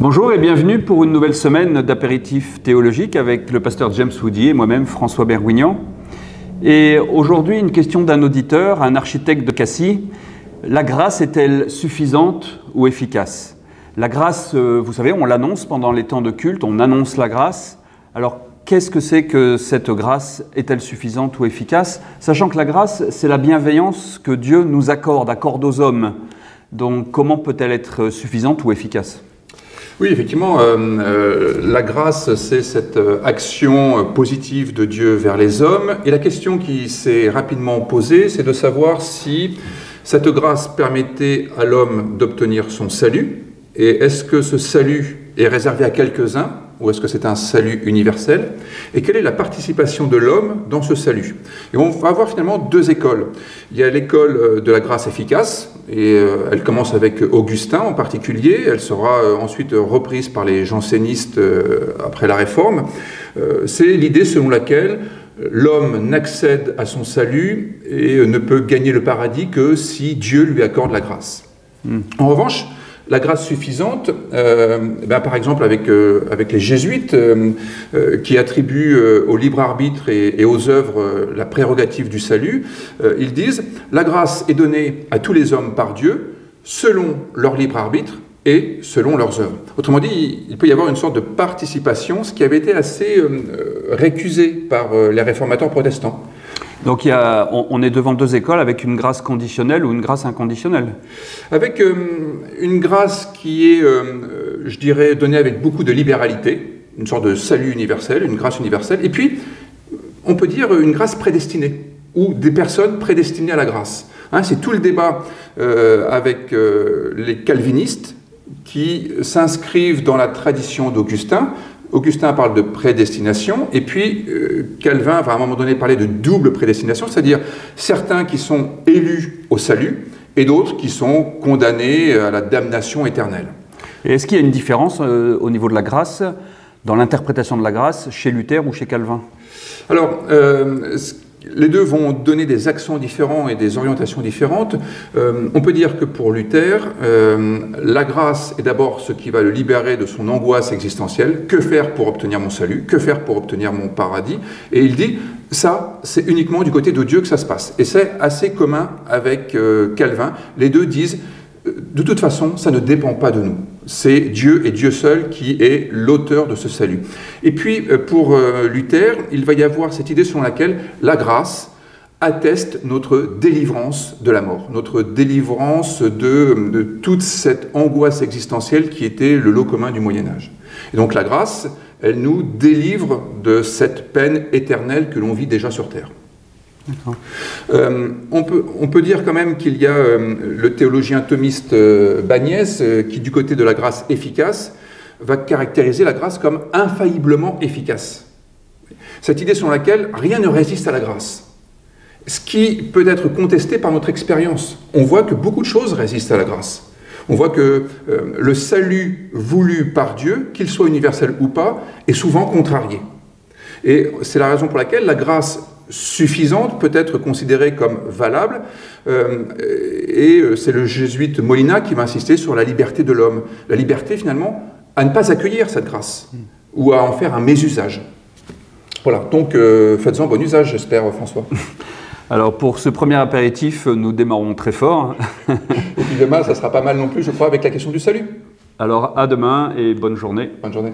Bonjour et bienvenue pour une nouvelle semaine d'apéritif théologique avec le pasteur James Woody et moi-même François Bergouignan. Et aujourd'hui, une question d'un auditeur, un architecte de Cassis. La grâce est-elle suffisante ou efficace? La grâce, vous savez, on l'annonce pendant les temps de culte, on annonce la grâce. Alors, qu'est-ce que c'est que cette grâce? Est-elle suffisante ou efficace? Sachant que la grâce, c'est la bienveillance que Dieu nous accorde aux hommes. Donc, comment peut-elle être suffisante ou efficace? Oui, effectivement, la grâce, c'est cette action positive de Dieu vers les hommes. Et la question qui s'est rapidement posée, c'est de savoir si cette grâce permettait à l'homme d'obtenir son salut. Et est-ce que ce salut est réservé à quelques-uns ou est-ce que c'est un salut universel? Et quelle est la participation de l'homme dans ce salut? Et on va avoir finalement deux écoles. Il y a l'école de la grâce efficace, et elle commence avec Augustin en particulier. Elle sera ensuite reprise par les jansénistes après la Réforme. C'est l'idée selon laquelle l'homme n'accède à son salut et ne peut gagner le paradis que si Dieu lui accorde la grâce. En revanche, la grâce suffisante, par exemple avec les jésuites qui attribuent au libre arbitre et aux œuvres la prérogative du salut, ils disent « La grâce est donnée à tous les hommes par Dieu selon leur libre arbitre et selon leurs œuvres ». Autrement dit, il peut y avoir une sorte de participation, ce qui avait été assez récusé par les réformateurs protestants. Donc on est devant deux écoles avec une grâce conditionnelle ou une grâce inconditionnelle. Avec une grâce qui est, je dirais, donnée avec beaucoup de libéralité, une sorte de salut universel, une grâce universelle, et puis on peut dire une grâce prédestinée, ou des personnes prédestinées à la grâce. C'est tout le débat avec les calvinistes qui s'inscrivent dans la tradition d'Augustin. Augustin parle de prédestination, et puis Calvin va à un moment donné parler de double prédestination, c'est-à-dire certains qui sont élus au salut, et d'autres qui sont condamnés à la damnation éternelle. Et est-ce qu'il y a une différence au niveau de la grâce, dans l'interprétation de la grâce, chez Luther ou chez Calvin? Alors, les deux vont donner des accents différents et des orientations différentes. On peut dire que pour Luther, la grâce est d'abord ce qui va le libérer de son angoisse existentielle. Que faire pour obtenir mon salut? Que faire pour obtenir mon paradis? Et il dit, ça, c'est uniquement du côté de Dieu que ça se passe. Et c'est assez commun avec Calvin. Les deux disent, de toute façon, ça ne dépend pas de nous. C'est Dieu et Dieu seul qui est l'auteur de ce salut. Et puis, pour Luther, il va y avoir cette idée selon laquelle la grâce atteste notre délivrance de la mort, notre délivrance de toute cette angoisse existentielle qui était le lot commun du Moyen-Âge. Et donc la grâce, elle nous délivre de cette peine éternelle que l'on vit déjà sur terre. On peut dire quand même qu'il y a le théologien thomiste Bagnès qui, du côté de la grâce efficace, va caractériser la grâce comme infailliblement efficace. Cette idée selon laquelle rien ne résiste à la grâce. Ce qui peut être contesté par notre expérience. On voit que beaucoup de choses résistent à la grâce. On voit que le salut voulu par Dieu, qu'il soit universel ou pas, est souvent contrarié. Et c'est la raison pour laquelle la grâce suffisante peut être considérée comme valable, et c'est le jésuite Molina qui va insister sur la liberté de l'homme. La liberté, finalement, à ne pas accueillir cette grâce, ou à en faire un mésusage. Voilà, donc faites-en bon usage, j'espère, François. Alors pour ce premier apéritif, nous démarrons très fort. Et puis demain, ça sera pas mal non plus, je crois, avec la question du salut. Alors à demain et bonne journée. Bonne journée.